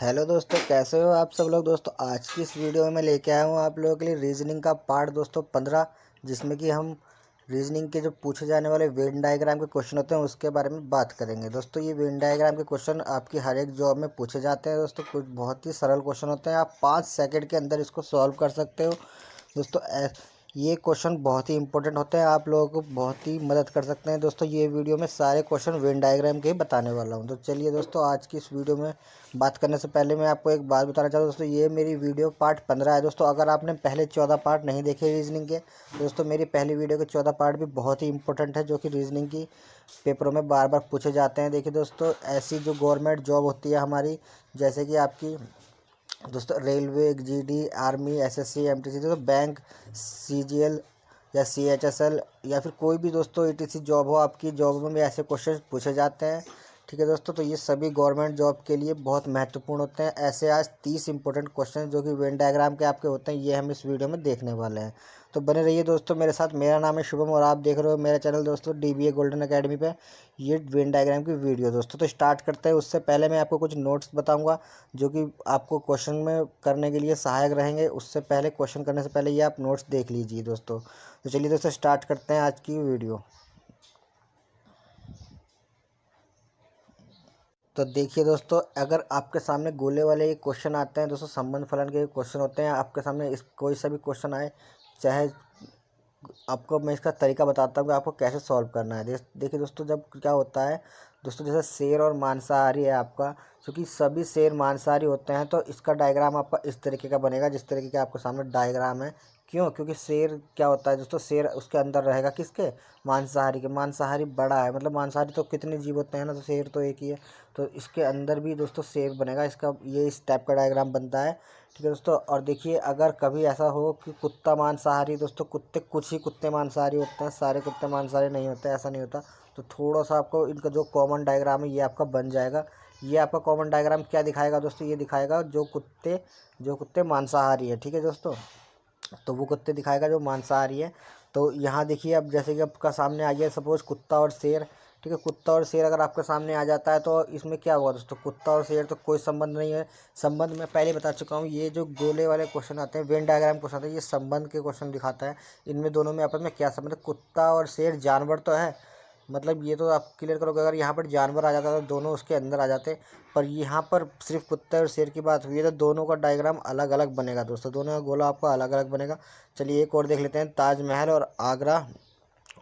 Hello दोस्तों, कैसे हो आप सब लोग। दोस्तों आज की इस वीडियो में मैं लेके आया हूँ आप लोगों के लिए रीजनिंग का पार्ट दोस्तों 15, जिसमें कि हम रीजनिंग के जो पूछे जाने वाले वेन डायग्राम के क्वेश्चन होते हैं उसके बारे में बात करेंगे। दोस्तों ये वेन डायग्राम के क्वेश्चन आपकी हर एक जॉब में पूछे जाते हैं। दोस्तों कुछ बहुत ही सरल क्वेश्चन होते हैं, आप 5 सेकंड के अंदर इसको सॉल्व कर सकते हो। दोस्तों ये क्वेश्चन बहुत ही इंपॉर्टेंट होते हैं, आप लोगों को बहुत ही मदद कर सकते हैं। दोस्तों ये वीडियो में सारे क्वेश्चन वेन डायग्राम के ही बताने वाला हूं। तो चलिए दोस्तों, आज की इस वीडियो में बात करने से पहले मैं आपको एक बात बताना चाहता हूँ। दोस्तों ये मेरी वीडियो पार्ट 15 है। दोस्तों अगर आपने पहले 14 पार्ट नहीं देखे रीजनिंग के, तो दोस्तों मेरी पहली वीडियो के 14 पार्ट भी बहुत ही इंपॉर्टेंट है, जो कि रीजनिंग की पेपरों में बार बार पूछे जाते हैं। देखिए दोस्तों, ऐसी जो गवर्नमेंट जॉब होती है हमारी, जैसे कि आपकी दोस्तों railway, GD, army, SSC, MTC, तो बैंक, सीजीएल या सीएचएसएल या फिर कोई भी दोस्तों ईटीसी जॉब हो, आपकी जॉब में भी ऐसे क्वेश्चन पूछे जाते हैं। ठीक है दोस्तों, तो ये सभी गवर्नमेंट जॉब के लिए बहुत महत्वपूर्ण होते हैं। ऐसे आज 30 इंपॉर्टेंट क्वेश्चन जो कि वेन डायग्राम के आपके होते हैं, ये हम इस वीडियो में देखने वाले हैं। तो बने रहिए दोस्तों मेरे साथ। मेरा नाम है शुभम और आप देख रहे हो मेरा चैनल दोस्तों डीबीए गोल्डन अकेडमी पे ये वेन डायग्राम की वीडियो। दोस्तों तो स्टार्ट करते हैं। उससे पहले मैं आपको कुछ नोट्स बताऊंगा जो कि आपको क्वेश्चन में करने के लिए सहायक रहेंगे। उससे पहले क्वेश्चन करने से पहले ये आप नोट्स देख लीजिए दोस्तों। तो चलिए दोस्तों स्टार्ट करते हैं आज की वीडियो। तो देखिए दोस्तों, अगर आपके सामने गोले वाले ये क्वेश्चन आते हैं दोस्तों, संबंध फलन के क्वेश्चन होते हैं आपके सामने, इस कोई सा भी क्वेश्चन आए, चाहे आपको मैं इसका तरीका बताता हूँ कि आपको कैसे सॉल्व करना है। देखिए दोस्तों, जब क्या होता है दोस्तों, जैसे शेर और मांसाहारी है आपका, क्योंकि सभी शेर मांसाहारी होते हैं, तो इसका डायग्राम आपका इस तरीके का बनेगा जिस तरीके का आपके सामने डायग्राम है। क्यों? क्योंकि शेर क्या होता है दोस्तों, शेर उसके अंदर रहेगा किसके, मांसाहारी के। मांसाहारी बड़ा है, मतलब मांसाहारी तो कितने जीव होते हैं ना, तो शेर तो एक ही है, तो इसके अंदर भी दोस्तों शेर बनेगा। इसका ये इस टाइप का डायग्राम बनता है। ठीक है दोस्तों, और देखिए अगर कभी ऐसा हो कि कुत्ता मांसाहारी, दोस्तों कुत्ते, कुछ ही कुत्ते मांसाहारी होते हैं, सारे कुत्ते मांसाहारी नहीं होते, ऐसा नहीं होता। तो थोड़ा सा आपको इनका जो कॉमन डायग्राम है ये आपका बन जाएगा। ये आपका कॉमन डायग्राम क्या दिखाएगा दोस्तों, ये दिखाएगा जो कुत्ते मांसाहारी है। ठीक है दोस्तों, तो वो कुत्ते दिखाएगा जो मांसाहारी है। तो यहाँ देखिए, अब जैसे कि आपका सामने आ गया सपोज कुत्ता और शेर। ठीक है, कुत्ता और शेर अगर आपके सामने आ जाता है तो इसमें क्या होगा दोस्तों, कुत्ता और शेर तो कोई संबंध नहीं है। संबंध मैं पहले बता चुका हूँ, ये जो गोले वाले क्वेश्चन आते हैं, वेन डायग्राम क्वेश्चन आते हैं, ये संबंध के क्वेश्चन दिखाता है। इनमें दोनों में आपस में क्या संबंध है। कुत्ता और शेर जानवर तो है, मतलब ये तो आप क्लियर करोगे। अगर यहाँ पर जानवर आ जाता तो दोनों उसके अंदर आ जाते, पर यहाँ पर सिर्फ कुत्ते और शेर की बात हुई है तो दोनों का डायग्राम अलग अलग बनेगा दोस्तों, दोनों का गोला आपका अलग अलग बनेगा। चलिए एक और देख लेते हैं, ताजमहल और आगरा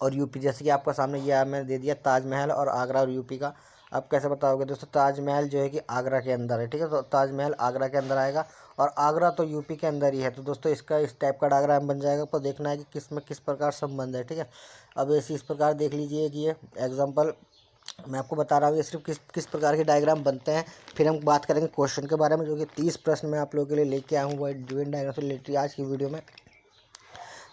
और यूपी। जैसे कि आपका सामने ये मैंने दे दिया, ताजमहल और आगरा और यूपी का। आप कैसे बताओगे दोस्तों, ताजमहल जो है कि आगरा के अंदर है। ठीक है, तो ताजमहल आगरा के अंदर आएगा और आगरा तो यूपी के अंदर ही है। तो दोस्तों इसका इस टाइप का डायग्राम बन जाएगा। तो देखना है कि किस में किस प्रकार संबंध है। ठीक है, अब ऐसे इस प्रकार देख लीजिए कि ये एग्जाम्पल मैं आपको बता रहा हूँ, ये सिर्फ किस किस प्रकार के डायग्राम बनते हैं। फिर हम बात करेंगे क्वेश्चन के बारे में, जो कि 30 प्रश्न मैं आप लोगों के लिए लेके आया हूँ वेन डायग्राम से रिलेटेड आज की वीडियो में।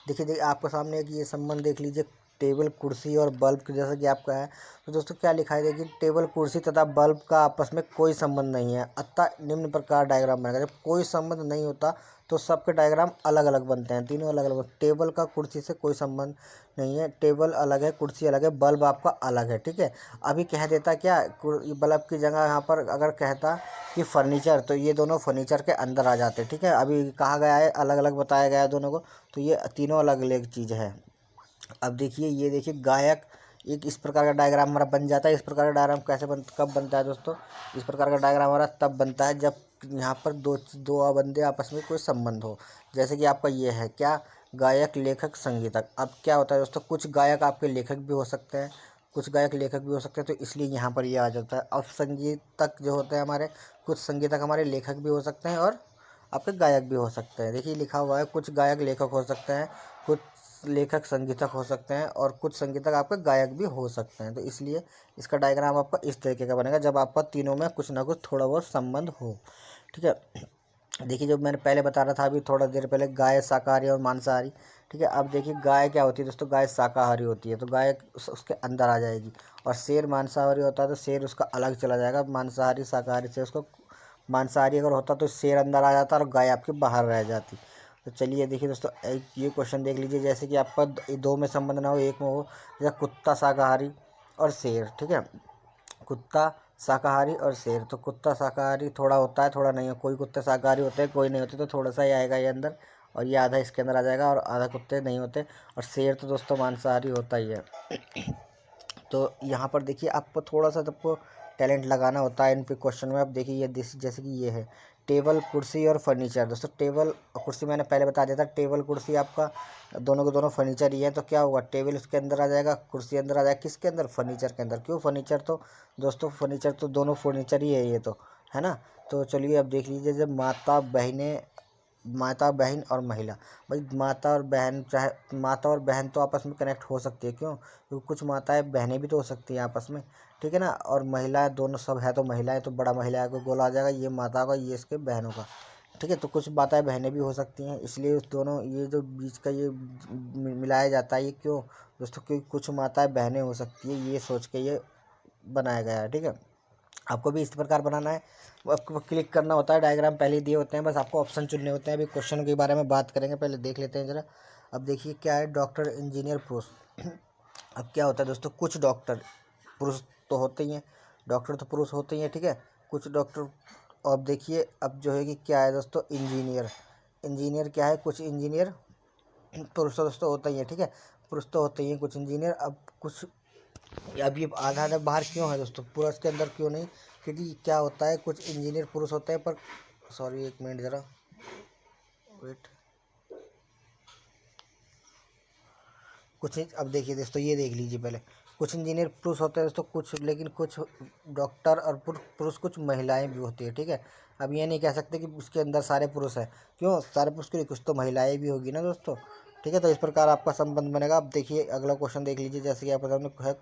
देखिए आपके सामने एक ये संबंध देख लीजिए, टेबल, कुर्सी और बल्ब के जैसा कि आपका है। तो दोस्तों क्या लिखा है, देखिए टेबल, कुर्सी तथा बल्ब का आपस में कोई संबंध नहीं है, अतः निम्न प्रकार डायग्राम बनेगा। जब कोई संबंध नहीं होता तो सबके डायग्राम अलग अलग बनते हैं, तीनों अलग अलग। टेबल का कुर्सी से कोई संबंध नहीं है, टेबल अलग है, कुर्सी अलग है, बल्ब आपका अलग है। ठीक है, अभी कह देता क्या, बल्ब की जगह यहाँ पर अगर कहता कि फर्नीचर, तो ये दोनों फर्नीचर के अंदर आ जाते। ठीक है, अभी कहा गया है, अलग अलग बताया गया है दोनों को, तो ये तीनों अलग अलग चीज़ है। अब देखिए, ये देखिए गायक, एक इस प्रकार का डायग्राम हमारा बन जाता है। इस प्रकार का डायग्राम कब बनता है दोस्तों, इस प्रकार का डायग्राम हमारा तब बनता है जब यहाँ पर दो दो बंदे आपस में कोई संबंध हो। जैसे कि आपका ये है क्या, गायक, लेखक, संगीतक। अब क्या होता है दोस्तों, कुछ गायक आपके लेखक भी हो सकते हैं, कुछ गायक लेखक भी हो सकते हैं, तो इसलिए यहाँ पर ये आ जाता है। अब संगीतक जो होते हैं हमारे, कुछ संगीतक हमारे लेखक भी हो सकते हैं और आपके गायक भी हो सकते हैं। देखिए लिखा हुआ है, कुछ गायक लेखक हो सकते हैं, कुछ लेखक संगीतक हो सकते हैं और कुछ संगीतक आपके गायक भी हो सकते हैं। तो इसलिए इसका डायग्राम आपका इस तरीके का बनेगा जब आपका तीनों में कुछ ना कुछ थोड़ा बहुत संबंध हो। ठीक है, देखिए जो मैंने पहले बता रहा था अभी थोड़ा देर पहले, गाय शाकाहारी और मांसाहारी। ठीक है, अब देखिए गाय क्या होती है दोस्तों, गाय शाकाहारी होती है, तो गाय उसके अंदर आ जाएगी। और शेर मांसाहारी होता है तो शेर उसका अलग चला जाएगा, मांसाहारी शाकाहारी से उसको। मांसाहारी अगर होता तो शेर अंदर आ जाता और गाय आपके बाहर रह जाती। तो चलिए देखिए दोस्तों, एक ये क्वेश्चन देख लीजिए, जैसे कि आपका दो में संबंध ना हो, एक में हो, जैसे कुत्ता शाकाहारी और शेर। ठीक है, कुत्ता शाकाहारी और शेर। तो कुत्ता शाकाहारी थोड़ा होता है, थोड़ा नहीं है। कोई कुत्ते शाकाहारी होते हैं, कोई नहीं होते, तो थोड़ा सा ही आएगा ये अंदर, और ये आधा इसके अंदर आ जाएगा, और आधा कुत्ते नहीं होते। और शेर तो दोस्तों मांसाहारी होता ही है। तो यहाँ पर देखिए आपको थोड़ा सा आपको टैलेंट लगाना होता है इन पे क्वेश्चन में। अब देखिए ये जैसे कि ये है टेबल, कुर्सी और फर्नीचर। दोस्तों टेबल और कुर्सी मैंने पहले बता दिया था, टेबल कुर्सी आपका दोनों के दोनों फर्नीचर ही है। तो क्या हुआ, टेबल उसके अंदर आ जाएगा, कुर्सी अंदर आ जाएगा, किसके अंदर, फर्नीचर के अंदर। क्यों फर्नीचर, तो दोस्तों फर्नीचर तो दोनों फर्नीचर ही है ये तो, है ना। तो चलिए अब देख लीजिए, जब माता बहनें, माता बहन और महिला, भाई माता और बहन, चाहे माता और बहन तो आपस में कनेक्ट हो सकती है, क्यों, क्योंकि कुछ माताएं बहनें भी तो हो सकती हैं आपस में, ठीक है ना। और महिलाएं दोनों सब है, तो महिलाएं तो बड़ा महिलाएं को गोला आ जाएगा, ये माता का, ये इसके बहनों का, ठीक है। तो कुछ माताएं बहनें भी हो सकती हैं, इसलिए उस दोनों ये जो बीच का ये मिलाया जाता है, ये क्यों दोस्तों, क्योंकि कुछ माताएं बहनें हो सकती है, ये सोच के ये बनाया गया है, ठीक है। आपको भी इस प्रकार बनाना है, आपको क्लिक करना होता है, डायग्राम पहले दिए होते हैं, बस आपको ऑप्शन चुनने होते हैं। अभी क्वेश्चन के बारे में बात करेंगे, पहले देख लेते हैं ज़रा। अब देखिए क्या है, डॉक्टर, इंजीनियर, पुरुष। अब क्या होता है दोस्तों, कुछ डॉक्टर पुरुष तो होते ही हैं, डॉक्टर तो पुरुष होते ही हैं, ठीक है। कुछ डॉक्टर, अब देखिए अब जो है कि क्या है दोस्तों, इंजीनियर। इंजीनियर क्या है, कुछ इंजीनियर पुरुष तो दोस्तों होता ही है, ठीक है, पुरुष तो होते ही हैं कुछ इंजीनियर। अब कुछ, अब ये आधा आधा बाहर क्यों है दोस्तों, पुरुष के अंदर क्यों नहीं, क्योंकि क्या होता है, कुछ इंजीनियर पुरुष होते हैं, पर सॉरी एक मिनट ज़रा वेट, कुछ अब देखिए दोस्तों, ये देख लीजिए पहले, कुछ इंजीनियर पुरुष होते हैं दोस्तों, कुछ, लेकिन कुछ डॉक्टर और पुरुष, कुछ महिलाएं भी होती है, ठीक है। अब ये नहीं कह सकते कि उसके अंदर सारे पुरुष हैं, क्यों, सारे पुरुष के लिए कुछ तो महिलाएं भी होगी ना दोस्तों, ठीक है। तो इस प्रकार आपका संबंध बनेगा। अब देखिए अगला क्वेश्चन देख लीजिए, जैसे कि आपके सामने है,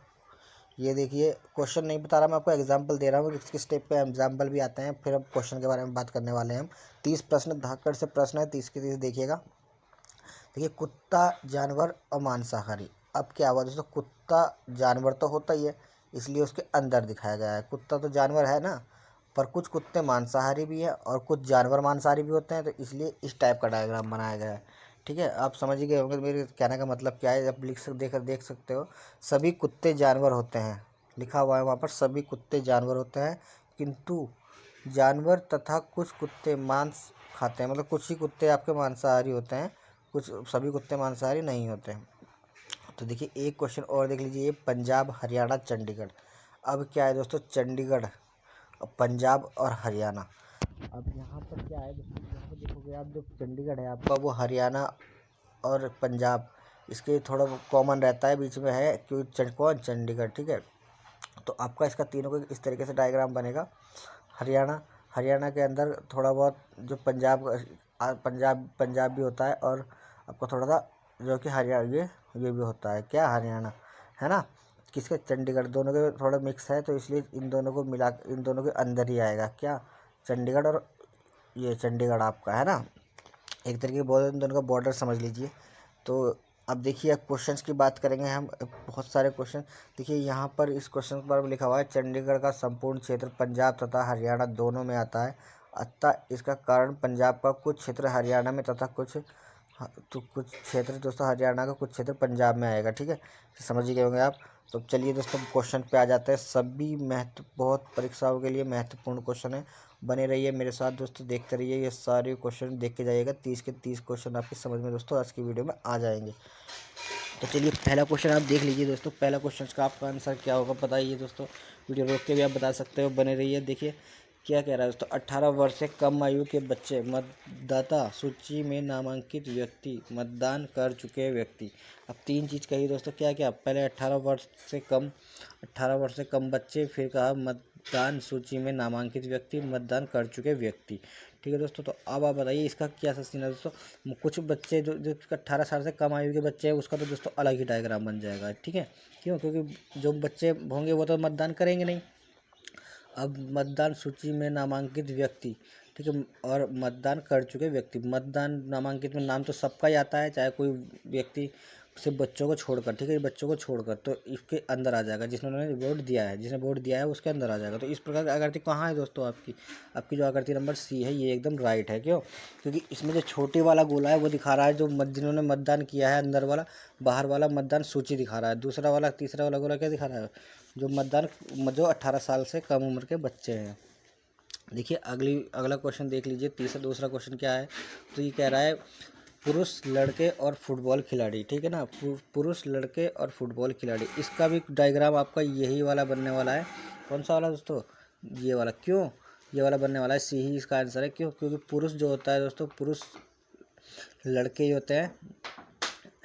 ये देखिए क्वेश्चन नहीं बता रहा मैं आपको, एग्जाम्पल दे रहा हूँ, किस स्टेप पे एग्जाम्पल भी आते हैं, फिर अब क्वेश्चन के बारे में बात करने वाले हैं हम। 30 प्रश्न धाकड़ से प्रश्न है, 30 के 30 देखिएगा। देखिए कुत्ता जानवर और मांसाहारी। अब क्या हुआ दोस्तों, कुत्ता जानवर तो होता ही है, इसलिए उसके अंदर दिखाया गया है, कुत्ता तो जानवर है ना, पर कुछ कुत्ते मांसाहारी भी हैं और कुछ जानवर मांसाहारी भी होते हैं, तो इसलिए इस टाइप का डायग्राम बनाया गया है, ठीक है। आप समझ ही गए होंगे मेरे कहने का मतलब क्या है। आप देख सकते हो, सभी कुत्ते जानवर होते हैं, लिखा हुआ है वहाँ पर, सभी कुत्ते जानवर होते हैं, किंतु जानवर तथा कुछ कुत्ते मांस खाते हैं, मतलब कुछ ही कुत्ते आपके मांसाहारी होते हैं, कुछ, सभी कुत्ते मांसाहारी नहीं होते हैं। तो देखिए एक क्वेश्चन और देख लीजिए, ये पंजाब, हरियाणा, चंडीगढ़। अब क्या है दोस्तों, चंडीगढ़ और पंजाब और हरियाणा। अब यहाँ पर क्या है दोस्तों, यहाँ पर देखोगे आप, जो चंडीगढ़ है आपका, वो हरियाणा और पंजाब, इसके थोड़ा कॉमन रहता है, बीच में है, क्योंकि कौन, चंडीगढ़, ठीक है। तो आपका इसका तीनों को इस तरीके से डायग्राम बनेगा। हरियाणा, हरियाणा के अंदर थोड़ा बहुत जो पंजाब, पंजाब भी होता है, और आपको थोड़ा सा जो कि हरियाणा, ये भी होता है, क्या, हरियाणा, है ना। किसके, चंडीगढ़, दोनों के थोड़ा मिक्स है, तो इसलिए इन दोनों को मिला, इन दोनों के अंदर ही आएगा, क्या, चंडीगढ़, और ये चंडीगढ़ आपका, है ना। एक तरीके के बॉर्डर, इन दोनों का बॉर्डर समझ लीजिए। तो अब देखिए, अब क्वेश्चंस की बात करेंगे हम, बहुत सारे क्वेश्चन। देखिए यहाँ पर इस क्वेश्चन के बारे में लिखा हुआ है, चंडीगढ़ का संपूर्ण क्षेत्र पंजाब तथा हरियाणा दोनों में आता है, अतः इसका कारण पंजाब का कुछ क्षेत्र हरियाणा में तथा कुछ, तो कुछ क्षेत्र दोस्तों हरियाणा का, कुछ क्षेत्र पंजाब में आएगा, ठीक है, समझ ही गए होंगे आप। तो चलिए दोस्तों क्वेश्चन पे आ जाते हैं, सभी बहुत परीक्षाओं के लिए महत्वपूर्ण क्वेश्चन है, बने रहिए मेरे साथ दोस्तों, देखते रहिए, ये सारे क्वेश्चन देख के जाइएगा, 30 के 30 क्वेश्चन आपकी समझ में दोस्तों आज की वीडियो में आ जाएंगे। तो चलिए पहला क्वेश्चन आप देख लीजिए दोस्तों, पहला क्वेश्चन का आपका आंसर क्या होगा बताइए दोस्तों, वीडियो रोक के भी आप बता सकते हो, बने रहिए। देखिए क्या कह रहा है दोस्तों, 18 वर्ष से कम आयु के बच्चे, मतदाता सूची में नामांकित व्यक्ति, मतदान कर चुके व्यक्ति। अब तीन चीज़ कही दोस्तों, क्या क्या, पहले 18 वर्ष से कम, 18 वर्ष से कम बच्चे, फिर कहा मतदान सूची में नामांकित व्यक्ति, मतदान कर चुके व्यक्ति, ठीक है दोस्तों। तो अब आप बताइए इसका क्या सीन है दोस्तों। कुछ बच्चे जो 18 साल से कम आयु के बच्चे हैं, उसका तो दोस्तों अलग ही डायग्राम बन जाएगा, ठीक है, क्यों, क्योंकि जो बच्चे होंगे वो तो मतदान करेंगे नहीं। अब मतदान सूची में नामांकित व्यक्ति, ठीक है, और मतदान कर चुके व्यक्ति, मतदान नामांकित में नाम तो सबका ही आता है, चाहे कोई व्यक्ति सिर्फ बच्चों को छोड़कर, ठीक है, बच्चों को छोड़कर, तो इसके अंदर आ जाएगा। जिसने वोट दिया है, जिसने वोट दिया है उसके अंदर आ जाएगा। तो इस प्रकार की आकृति कहाँ है दोस्तों आपकी? आपकी जो आकृति नंबर सी है ये एकदम राइट है। क्यों? क्योंकि इसमें जो छोटी वाला गोला है वो दिखा रहा है जो जिन्होंने मतदान किया है अंदर वाला, बाहर वाला मतदान सूची दिखा रहा है। दूसरा वाला, तीसरा वाला गोला क्या दिखा रहा है? जो मतदान, जो 18 साल से कम उम्र के बच्चे हैं। देखिए अगला क्वेश्चन देख लीजिए। दूसरा क्वेश्चन क्या है? तो ये कह रहा है पुरुष लड़के और फुटबॉल खिलाड़ी, ठीक है ना, पुरुष लड़के और फुटबॉल खिलाड़ी। इसका भी डायग्राम आपका यही वाला बनने वाला है। कौन सा वाला दोस्तों? ये वाला। क्यों ये वाला बनने वाला है? सी ही इसका आंसर है। क्यों? क्योंकि पुरुष जो होता है दोस्तों, पुरुष लड़के ही होते हैं,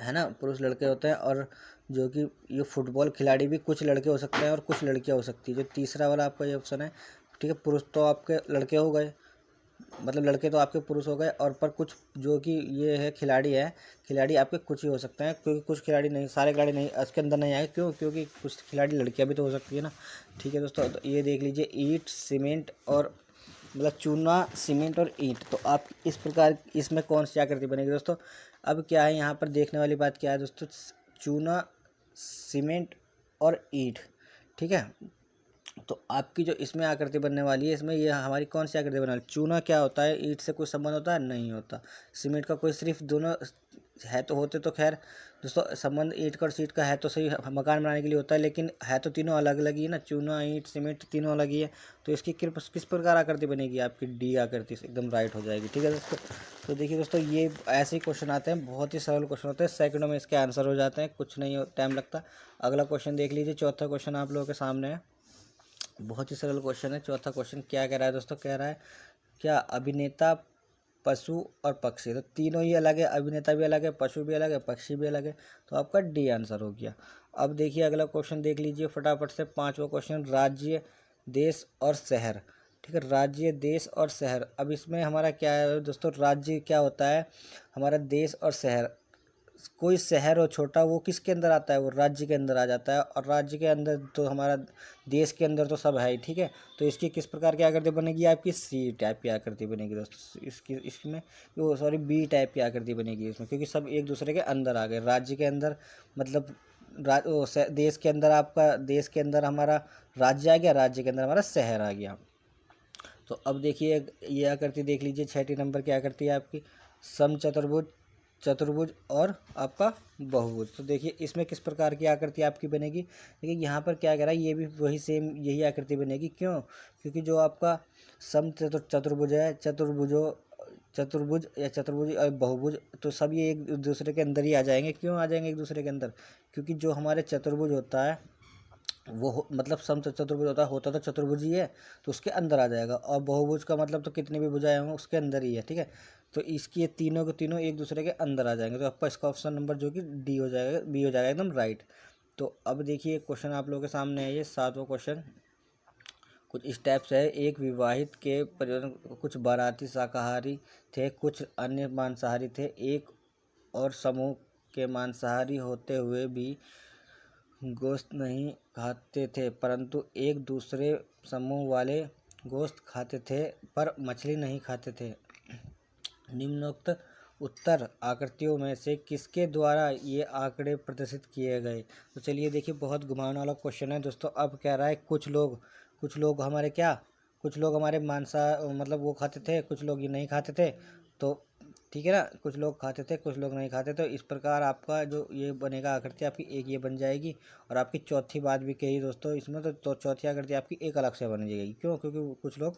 है ना, पुरुष लड़के होते हैं। और जो कि ये फुटबॉल खिलाड़ी भी कुछ लड़के हो सकते हैं और कुछ लड़कियां हो सकती है। जो तीसरा वाला आपका ये ऑप्शन है, ठीक है, पुरुष तो आपके लड़के हो गए, मतलब लड़के तो आपके पुरुष हो गए, और पर कुछ जो कि ये है खिलाड़ी है, खिलाड़ी आपके कुछ ही हो सकते हैं, क्योंकि कुछ खिलाड़ी नहीं, सारे खिलाड़ी नहीं इसके अंदर नहीं आए। क्यों? क्योंकि कुछ खिलाड़ी लड़कियां भी तो हो सकती है ना। ठीक है दोस्तों, तो ये देख लीजिए, ईंट सीमेंट और मतलब चूना, सीमेंट और ईंट। तो आप इस प्रकार इसमें कौन सी आकृति बनेगी दोस्तों? अब क्या है यहाँ पर देखने वाली बात क्या है दोस्तों? चूना, सीमेंट और ईंट, ठीक है। तो आपकी जो इसमें आकृति बनने वाली है, इसमें ये हमारी कौन सी आकृति बनने वाली? चूना क्या होता है? ईंट से कोई संबंध होता है? नहीं होता। सीमेंट का कोई, सिर्फ दोनों है तो होते तो खैर दोस्तों संबंध ईंट का और सीट का है तो सही, मकान बनाने के लिए होता है, लेकिन है तो तीनों अलग अलग ही है ना, चूना, ईंट, सीमेंट तीनों अलग ही है। तो इसकी किस प्रकार आकृति बनेगी आपकी? डी आकृति से एकदम राइट हो जाएगी। ठीक है दोस्तों, तो देखिए दोस्तों ये ऐसे ही क्वेश्चन आते हैं, बहुत ही सरल क्वेश्चन होते हैं, सेकंडों में इसके आंसर हो जाते हैं, कुछ नहीं टाइम लगता। अगला क्वेश्चन देख लीजिए। चौथा क्वेश्चन आप लोगों के सामने है, बहुत ही सरल क्वेश्चन है। चौथा क्वेश्चन क्या कह रहा है दोस्तों? कह रहा है क्या अभिनेता, पशु और पक्षी, तो तीनों ही अलग है, अभिनेता भी अलग है, पशु भी अलग है, पक्षी भी अलग है। तो आपका डी आंसर हो गया। अब देखिए अगला क्वेश्चन देख लीजिए फटाफट से, पांचवा क्वेश्चन, राज्य, देश और शहर। ठीक है, राज्य, देश और शहर। अब इसमें हमारा क्या है दोस्तों? राज्य क्या होता है हमारा? देश और शहर। कोई शहर हो छोटा, वो किसके अंदर आता है? वो राज्य के अंदर आ जाता है। और राज्य के अंदर तो हमारा देश के अंदर तो सब है ही। ठीक है, तो इसकी किस प्रकार की आकृति बनेगी आपकी? सी टाइप की आकृति बनेगी दोस्तों। इसमें वो सॉरी बी टाइप की आकृति बनेगी इसमें, क्योंकि सब एक दूसरे के अंदर आ गए। राज्य के अंदर मतलब देश के अंदर, आपका देश के अंदर हमारा राज्य आ गया, राज्य के अंदर हमारा शहर आ गया। तो अब देखिए ये आकृति देख लीजिए, छठी नंबर की आकृति है आपकी, समचतुर्भुज, चतुर्भुज और आपका बहुभुज। तो देखिए इसमें किस प्रकार की आकृति आपकी बनेगी? देखिए यहाँ पर क्या कह रहा है, ये भी वही सेम यही आकृति बनेगी। क्यों? क्योंकि जो आपका चतुर्भुज है, चतुर्भुज या चतुर्भुज और बहुभुज, तो सब ये एक दूसरे के अंदर ही आ जाएंगे। क्यों आ जाएंगे एक दूसरे के अंदर? क्योंकि जो हमारे चतुर्भुज होता है वो मतलब चतुर्भुज होता तो चतुर्भुज ही है, तो उसके अंदर आ जाएगा। और बहुभुज का मतलब तो कितने भी भुजाएं हों उसके अंदर ही है। ठीक है, तो इसकी ये तीनों के तीनों एक दूसरे के अंदर आ जाएंगे। तो आपका इसका ऑप्शन नंबर जो कि डी हो जाएगा, बी हो जाएगा एकदम राइट। तो अब देखिए क्वेश्चन आप लोगों के सामने है, ये सातवां क्वेश्चन कुछ इस टाइप से है। एक विवाहित के परिवार, कुछ बाराती शाकाहारी थे, कुछ अन्य मांसाहारी थे। एक और समूह के मांसाहारी होते हुए भी गोश्त नहीं खाते थे, परंतु एक दूसरे समूह वाले गोश्त खाते थे पर मछली नहीं खाते थे। निम्नोक्त उत्तर आकृतियों में से किसके द्वारा ये आंकड़े प्रदर्शित किए गए? तो चलिए देखिए, बहुत घुमावने वाला क्वेश्चन है दोस्तों। अब कह रहा है कुछ लोग हमारे क्या, कुछ लोग हमारे मांसा मतलब वो खाते थे, कुछ लोग ये नहीं खाते थे। तो ठीक है ना, कुछ लोग खाते थे, कुछ लोग नहीं खाते। तो इस प्रकार आपका जो ये बनेगा आकृति आपकी, एक ये बन जाएगी। और आपकी चौथी बात भी कही दोस्तों इसमें, तो चौथी आकृति आपकी एक अलग से बन जाएगी। क्यों? क्योंकि कुछ लोग,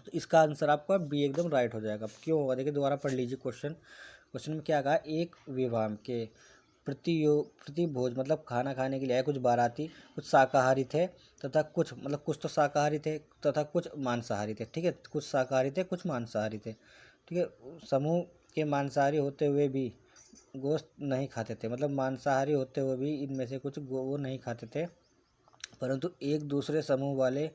तो इसका आंसर आपका बी एकदम राइट हो जाएगा। क्यों होगा देखिए, दोबारा पढ़ लीजिए क्वेश्चन में क्या कहा? एक विवाह के प्रतिभोज मतलब खाना खाने के लिए आए कुछ बाराती, कुछ शाकाहारी थे तथा कुछ मतलब कुछ तो शाकाहारी थे तथा कुछ मांसाहारी थे। ठीक है, कुछ शाकाहारी थे, कुछ मांसाहारी थे। ठीक है, समूह के मांसाहारी होते हुए भी गोश्त नहीं खाते थे, मतलब मांसाहारी होते हुए भी इनमें से कुछ वो नहीं खाते थे, परंतु एक दूसरे समूह वाले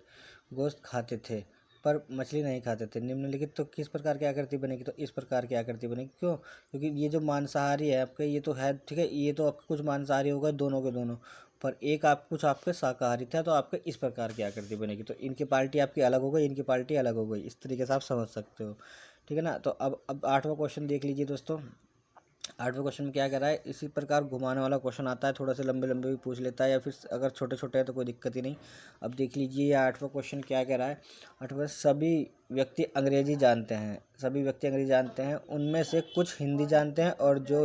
गोश्त खाते थे पर मछली नहीं खाते थे। निम्नलिखित तो किस प्रकार की आकृति बनेगी? तो इस प्रकार की आकृति बनेगी। क्यों? क्योंकि ये जो मांसाहारी है आपके, ये तो है, ठीक है, ये तो आपके कुछ मांसाहारी होगा दोनों के दोनों, पर एक आप कुछ आपके शाकाहारी था, तो आपके इस प्रकार की आकृति बनेगी। तो इनकी पार्टी आपकी अलग हो गई, इनकी पार्टी अलग हो गई। इस तरीके से आप समझ सकते हो। ठीक है ना, तो अब आठवां क्वेश्चन देख लीजिए दोस्तों। 8वें क्वेश्चन में क्या कह रहा है, इसी प्रकार घुमाने वाला क्वेश्चन आता है, थोड़ा से लंबे लंबे भी पूछ लेता है, या फिर अगर छोटे छोटे हैं तो कोई दिक्कत ही नहीं। अब देख लीजिए ये 8वां क्वेश्चन क्या कह रहा है। 8वां, सभी व्यक्ति अंग्रेजी जानते हैं, सभी व्यक्ति अंग्रेजी जानते हैं, उनमें से कुछ हिंदी जानते हैं और जो